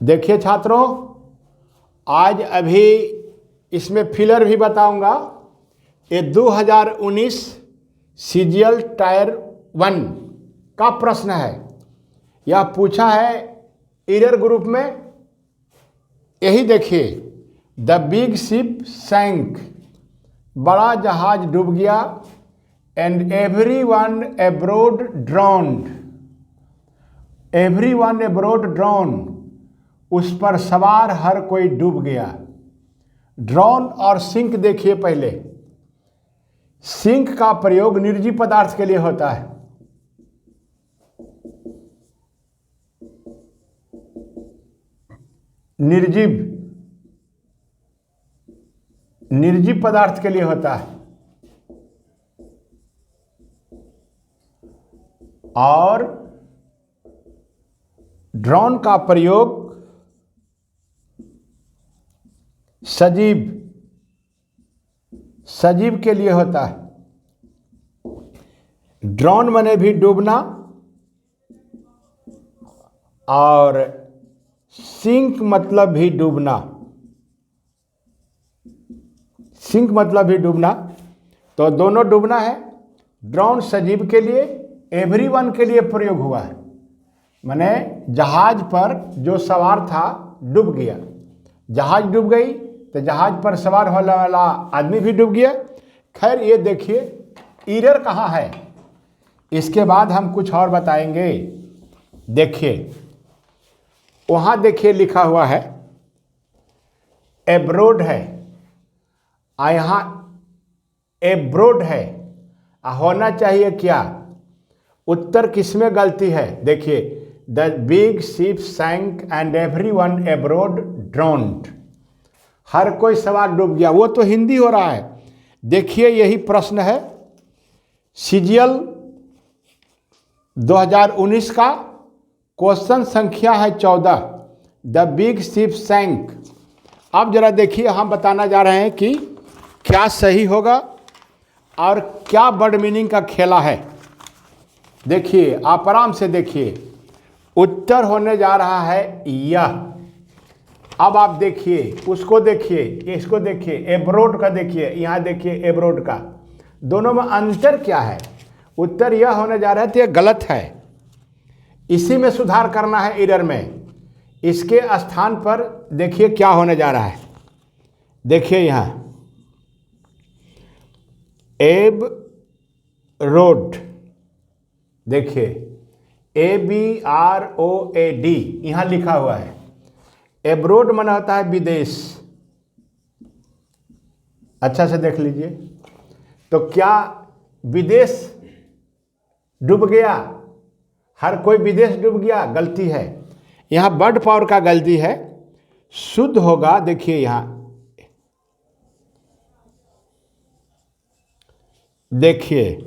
देखिए छात्रों, आज अभी इसमें फिलर भी बताऊंगा। ये 2019 सीजीएल टायर 1 का प्रश्न है। यह पूछा है ईरर ग्रुप में। यही देखिए, द बिग शिप सैंक, बड़ा जहाज डूब गया, and everyone abroad ड्रॉन्ड, everyone abroad drawn, उस पर सवार हर कोई डूब गया। ड्रॉन और सिंक देखिए पहले। सिंक का प्रयोग निर्जीव पदार्थ के लिए होता है। निर्जीव पदार्थ के लिए होता है। और ड्रोन का प्रयोग सजीव के लिए होता है। ड्रोन माने भी डूबना, और सिंक मतलब भी डूबना। सिंक मतलब भी डूबना, तो दोनों डूबना है। ड्रोन सजीव के लिए, एवरीवन के लिए प्रयोग हुआ है। माने जहाज पर जो सवार था डूब गया। जहाज डूब गई तो जहाज पर सवार होने वाला आदमी भी डूब गया। खैर, ये देखिए ईरर कहाँ है, इसके बाद हम कुछ और बताएंगे। देखिए वहाँ देखिए लिखा हुआ है एब्रोड है, यहाँ एब्रोड है। होना चाहिए क्या? उत्तर किसमें गलती है? देखिए, the big ship sank and everyone abroad drowned, हर कोई सवार डूब गया। वो तो हिंदी हो रहा है। देखिए यही प्रश्न है सीजीएल 2019 का। क्वेश्चन संख्या है 14, द बिग शिप सैंक। अब जरा देखिए, हम बताना जा रहे हैं कि क्या सही होगा और क्या वर्ड मीनिंग का खेला है। देखिए, आप आराम से देखिए, उत्तर होने जा रहा है यह। अब आप देखिए, उसको देखिए, इसको देखिए, एब्रोड का देखिए, यहाँ देखिए एब्रोड का। दोनों में अंतर क्या है? उत्तर यह होने जा रहा है, तो यह गलत है। इसी में सुधार करना है एरर में। इसके स्थान पर देखिए क्या होने जा रहा है। देखिए यहाँ एब रोड, देखिए ABROAD यहाँ लिखा हुआ है। एब्रोड माना होता है विदेश। अच्छा से देख लीजिए, तो क्या विदेश डूब गया? हर कोई विदेश डूब गया? गलती है। यहाँ वर्ड पावर का गलती है। शुद्ध होगा, देखिए यहाँ देखिए,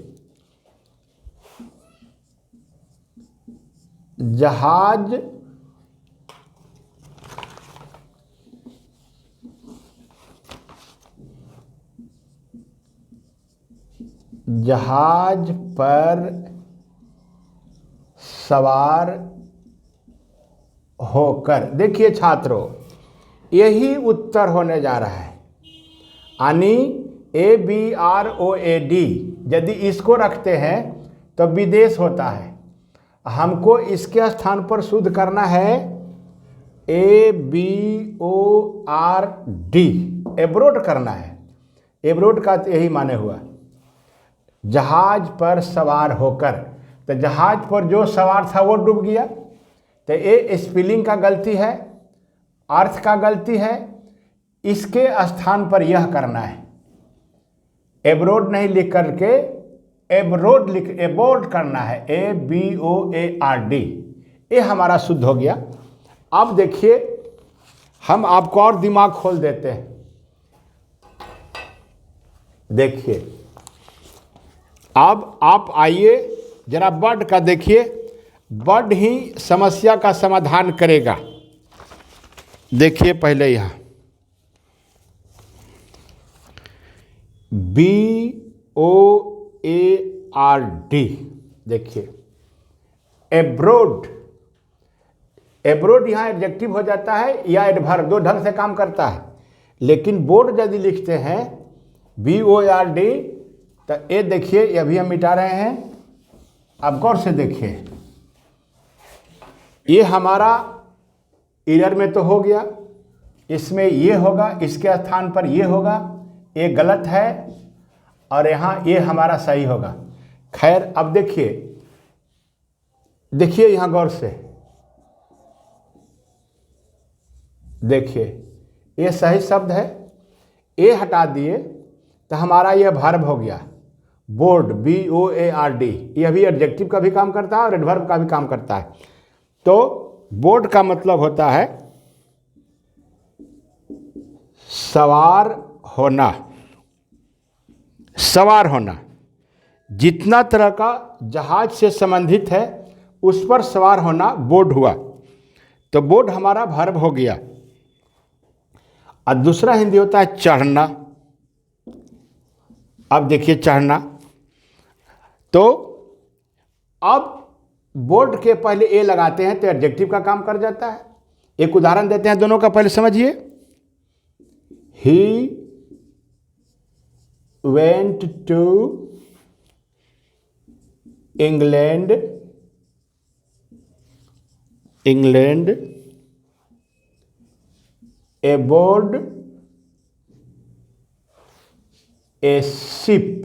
जहाज पर सवार होकर। देखिए छात्रों, यही उत्तर होने जा रहा है। यानी ABROAD, यदि इसको रखते हैं तो विदेश होता है। हमको इसके स्थान पर शुद्ध करना है ABORD, एब्रोड करना है। एब्रोड का यही माने हुआ, जहाज पर सवार होकर। तो जहाज पर जो सवार था वो डूब गया। तो ये स्पेलिंग का गलती है, अर्थ का गलती है। इसके स्थान पर यह करना है, एब्रोड नहीं लिख करके एब्रोड एबोर्ड करना है, ABOARD। ये हमारा शुद्ध हो गया। अब देखिए, हम आपको और दिमाग खोल देते हैं। देखिए, अब आप आइए जरा वर्ड का देखिए। वर्ड ही समस्या का समाधान करेगा। देखिए पहले यहाँ BOARD, देखिए एब्रोड। एब्रोड यहाँ एडजेक्टिव हो जाता है या एडवर्ब, दो ढंग से काम करता है। लेकिन बोर्ड यदि लिखते हैं BORD, तो ये देखिए, ये अभी हम मिटा रहे हैं, आप गौर से देखिए, ये हमारा एरर में तो हो गया, इसमें ये होगा, इसके स्थान पर ये होगा, ये गलत है और यहाँ ये हमारा सही होगा। खैर, अब देखिए देखिए यहाँ गौर से देखिए, ये सही शब्द है, ये हटा दिए तो हमारा ये वर्ब हो गया बोर्ड, BOARD। ये भी एडजेक्टिव का भी काम करता है और एडवर्ब का भी काम करता है। तो बोर्ड का मतलब होता है सवार होना, सवार होना। जितना तरह का जहाज से संबंधित है उस पर सवार होना बोर्ड हुआ। तो बोर्ड हमारा वर्ब हो गया। और दूसरा हिंदी होता है चढ़ना। अब देखिए चढ़ना, तो अब बोर्ड के पहले ए लगाते हैं तो एडजेक्टिव का काम कर जाता है। एक उदाहरण देते हैं दोनों का, पहले समझिए। He went to England aboard a ship.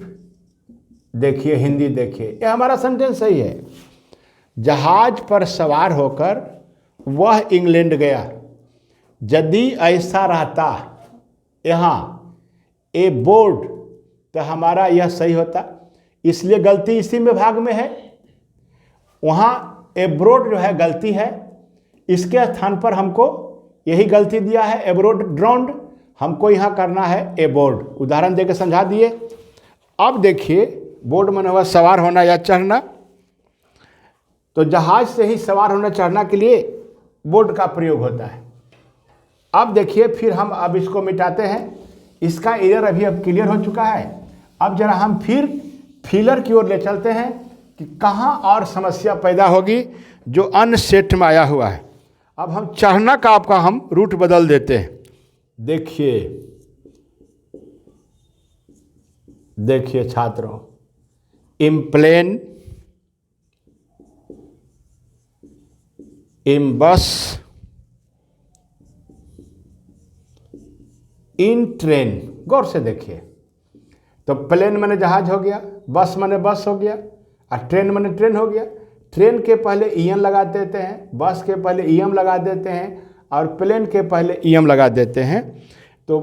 देखिए हिंदी देखिए, ये हमारा सेंटेंस सही है। जहाज पर सवार होकर वह इंग्लैंड गया। यदि ऐसा रहता यहाँ ए बोर्ड, तो हमारा यह सही होता। इसलिए गलती इसी में भाग में है। वहाँ एब्रोड जो है गलती है, इसके स्थान पर हमको यही गलती दिया है, एब्रोड ड्राउंड। हमको यहाँ करना है एबोर्ड। उदाहरण देकर समझा दिए। अब देखिए, बोर्ड माने हुआ सवार होना या चढ़ना। तो जहाज से ही सवार होना चढ़ना के लिए बोर्ड का प्रयोग होता है। अब देखिए, फिर हम अब इसको मिटाते हैं। इसका एरर अभी अब क्लियर हो चुका है। अब जरा हम फिर फिलर की ओर ले चलते हैं कि कहाँ और समस्या पैदा होगी जो अन्य सेट में आया हुआ है। अब हम चढ़ना का आपका हम रूट बदल देते हैं। देखिए छात्रों, इम्प्लेन, इन बस, इन ट्रेन। गौर से देखिए, तो प्लेन माने जहाज हो गया, बस माने बस हो गया, और ट्रेन माने ट्रेन हो गया। ट्रेन के पहले ईएन लगा देते हैं, बस के पहले ईएम लगा देते हैं, और प्लेन के पहले ईएम लगा देते हैं। तो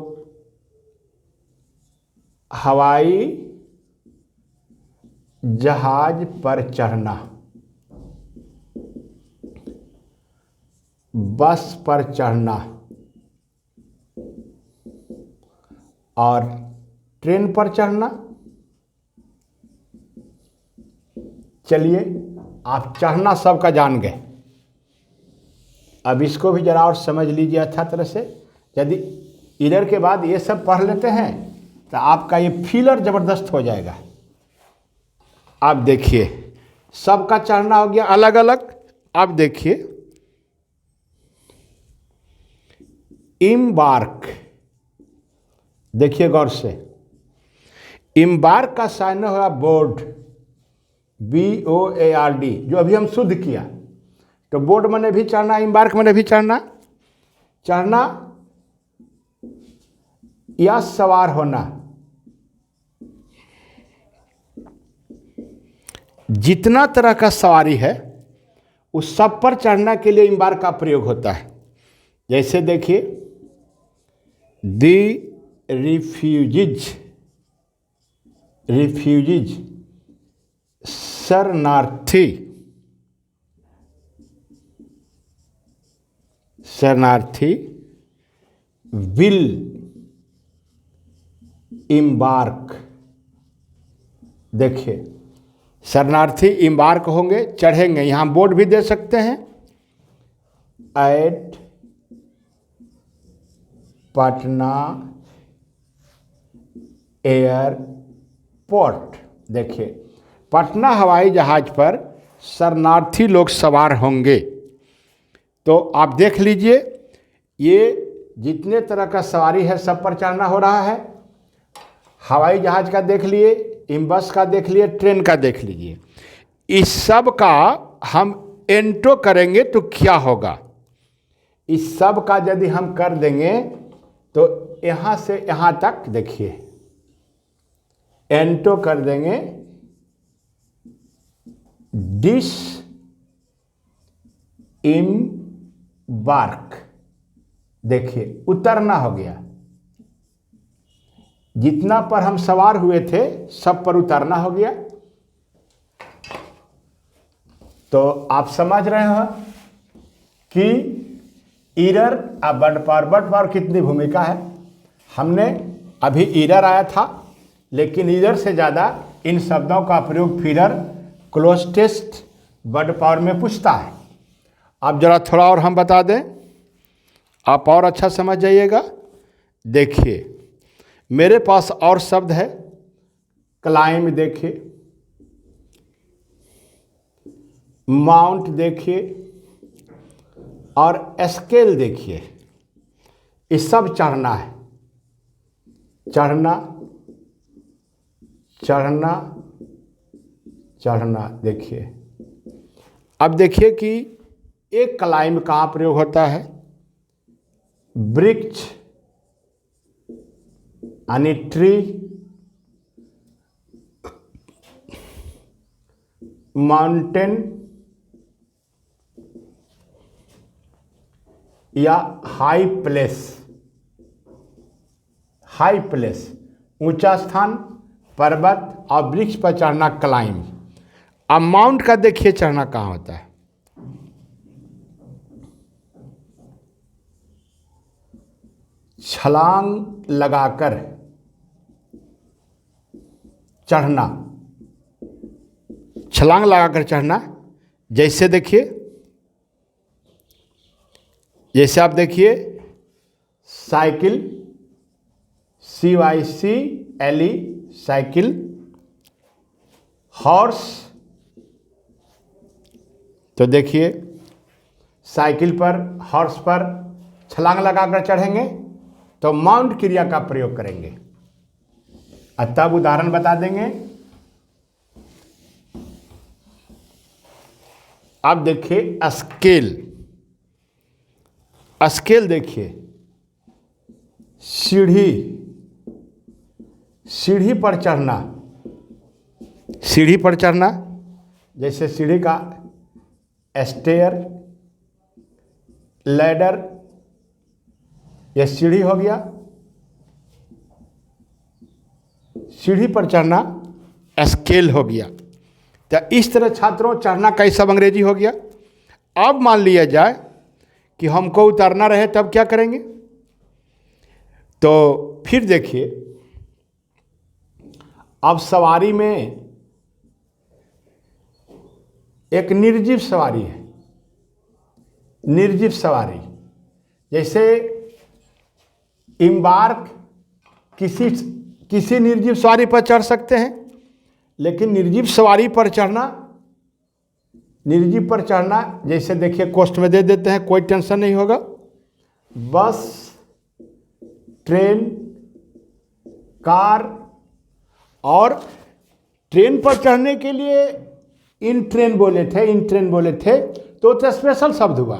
हवाई जहाज पर चढ़ना, बस पर चढ़ना और ट्रेन पर चढ़ना। चलिए, आप चढ़ना सबका जान गए। अब इसको भी जरा और समझ लीजिए अच्छा तरह से। यदि इधर के बाद ये सब पढ़ लेते हैं तो आपका ये फिलर जबरदस्त हो जाएगा। आप देखिए, सबका चढ़ना हो गया अलग अलग। अब देखिए, इम्बार्क, देखिए गौर से, इम्बार्क का साइन होगा बोर्ड, BOARD, जो अभी हम शुद्ध किया। तो बोर्ड मैंने भी चढ़ना, इम्बार्क मैंने भी चढ़ना। चढ़ना या सवार होना, जितना तरह का सवारी है उस सब पर चढ़ने के लिए इम्बार्क का प्रयोग होता है। जैसे देखिए, दी रिफ्यूजीज शरणार्थी विल इम्बार्क। देखिए, शरणार्थी इम्बार्क होंगे, चढ़ेंगे। यहाँ बोर्ड भी दे सकते हैं, एट पटना एयरपोर्ट। देखिए, पटना हवाई जहाज पर शरणार्थी लोग सवार होंगे। तो आप देख लीजिए, ये जितने तरह का सवारी है सब पर चढ़ना हो रहा है। हवाई जहाज का देख लिए, बस का देख लिए, ट्रेन का देख लीजिए। इस सब का हम एंटो करेंगे तो क्या होगा? इस सब का यदि हम कर देंगे तो यहाँ से यहाँ तक देखिए, एंटो कर देंगे, डिस इम्बार्क, देखिए उतरना हो गया। जितना पर हम सवार हुए थे सब पर उतरना हो गया। तो आप समझ रहे हो कि ईरर और बड़ पावर कितनी भूमिका है। हमने अभी ईरर आया था, लेकिन ईरर से ज़्यादा इन शब्दों का प्रयोग फीडर, क्लोजटेस्ट, बड़ पावर में पूछता है। अब जरा थोड़ा और हम बता दें, आप और अच्छा समझ जाइएगा। देखिए मेरे पास और शब्द है, क्लाइम देखिए, माउंट देखिए और स्केल देखिए। ये सब चढ़ना है, चढ़ना चढ़ना चढ़ना। देखिए अब देखिए कि एक क्लाइम कहाँ प्रयोग होता है? वृक्ष यानी ट्री, माउंटेन या हाई प्लेस। हाई प्लेस ऊंचा स्थान, पर्वत और वृक्ष पर चढ़ना क्लाइम। अब माउंट का देखिए चढ़ना कहाँ होता है? छलांग लगाकर चढ़ना, छलांग लगाकर चढ़ना। जैसे देखिए, जैसे आप देखिए साइकिल, CYCLE साइकिल, हॉर्स। तो देखिए साइकिल पर, हॉर्स पर छलांग लगाकर चढ़ेंगे तो माउंट क्रिया का प्रयोग करेंगे। तब उदाहरण बता देंगे। अब देखिए स्केल, स्केल देखिए, सीढ़ी, सीढ़ी पर चढ़ना, सीढ़ी पर चढ़ना। जैसे सीढ़ी का स्टेयर, लैडर, यह सीढ़ी हो गया। सीढ़ी पर चढ़ना स्केल हो गया। तो इस तरह छात्रों चढ़ना का सब अंग्रेजी हो गया। अब मान लिया जाए कि हमको उतारना रहे, तब क्या करेंगे? तो फिर देखिए, अब सवारी में एक निर्जीव सवारी है, निर्जीव सवारी। जैसे इम्बार्क किसी निर्जीव सवारी पर चढ़ सकते हैं, लेकिन निर्जीव सवारी पर चढ़ना, निर्जीव पर चढ़ना, जैसे देखिए कोष्ठ में दे देते हैं, कोई टेंशन नहीं होगा। बस, ट्रेन, कार। और ट्रेन पर चढ़ने के लिए इन ट्रेन बोले थे, इन ट्रेन बोले थे, तो स्पेशल शब्द हुआ।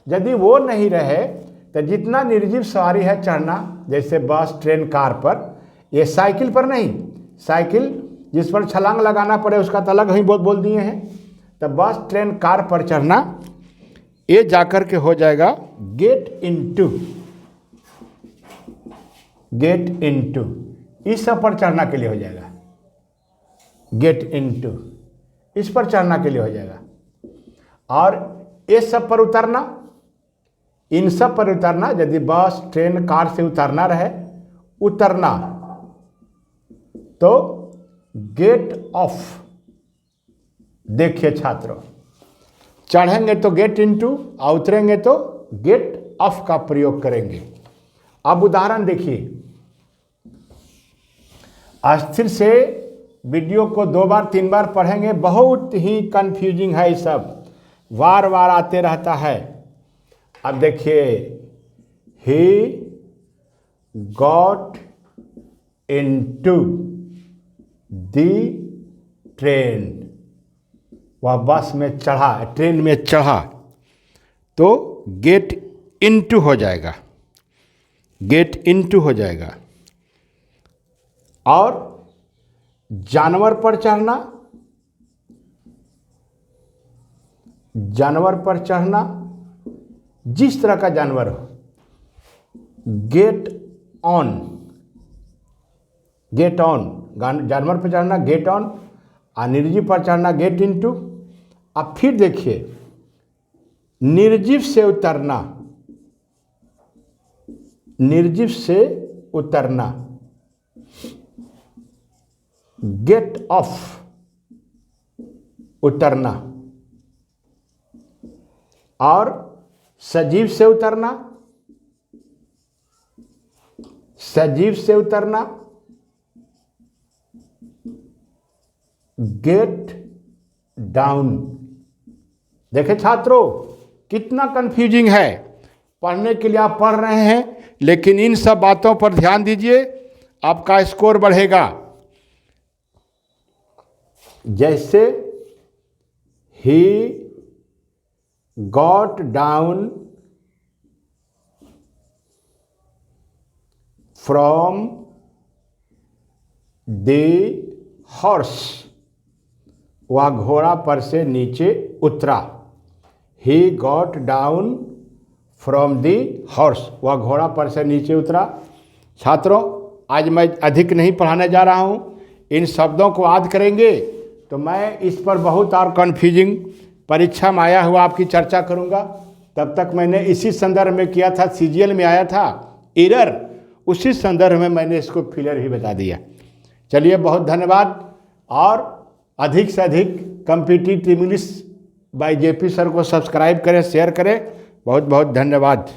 यदि वो नहीं रहे तो जितना निर्जीव सवारी है चढ़ना, जैसे बस, ट्रेन, कार पर, ये साइकिल पर नहीं। साइकिल जिस पर छलांग लगाना पड़े उसका तो अलग ही बोल दिए हैं। तो बस, ट्रेन, कार पर चढ़ना, ये जाकर के हो जाएगा गेट इनटू, गेट इनटू। इस सब पर चढ़ना के लिए हो जाएगा गेट इनटू, इस पर चढ़ना के लिए हो जाएगा। और ये सब पर उतरना, इन सब पर उतरना, यदि बस, ट्रेन, कार से उतरना रहे, उतरना, तो गेट ऑफ। देखिए छात्रों, चढ़ेंगे तो गेट इनटू और उतरेंगे तो गेट ऑफ का प्रयोग करेंगे। अब उदाहरण देखिए, अस्थिर से वीडियो को 2 बार 3 बार पढ़ेंगे, बहुत ही कंफ्यूजिंग है ये सब, बार बार आते रहता है। अब देखिए, he got into the train, वह बस में चढ़ा, ट्रेन में चढ़ा, तो गेट इनटू हो जाएगा, गेट इनटू हो जाएगा। और जानवर पर चढ़ना, जानवर पर चढ़ना, जिस तरह का जानवर हो, गेट ऑन, गेट ऑन, जानवर पर चढ़ना गेट ऑन, और निर्जीव पर चढ़ना गेट इनटू। अब फिर देखिए, निर्जीव से उतरना, निर्जीव से उतरना, गेट ऑफ, उतरना। और सजीव से उतरना, सजीव से उतरना, गेट डाउन। देखे छात्रों, कितना कंफ्यूजिंग है। पढ़ने के लिए आप पढ़ रहे हैं, लेकिन इन सब बातों पर ध्यान दीजिए, आपका स्कोर बढ़ेगा। जैसे he got down from the horse, वह घोड़ा पर से नीचे उतरा। He got down from the horse, वह घोड़ा पर से नीचे उतरा। छात्रों, आज मैं अधिक नहीं पढ़ाने जा रहा हूँ, इन शब्दों को याद करेंगे तो मैं इस पर बहुत और कन्फ्यूजिंग परीक्षा में आया हुआ आपकी चर्चा करूँगा। तब तक मैंने इसी संदर्भ में किया था, सीजीएल में आया था एरर, उसी संदर्भ में मैंने इसको फिलर ही बता दिया। चलिए, बहुत धन्यवाद। और अधिक से अधिक competitive English by JP sir को सब्सक्राइब करें, शेयर करें। बहुत बहुत धन्यवाद।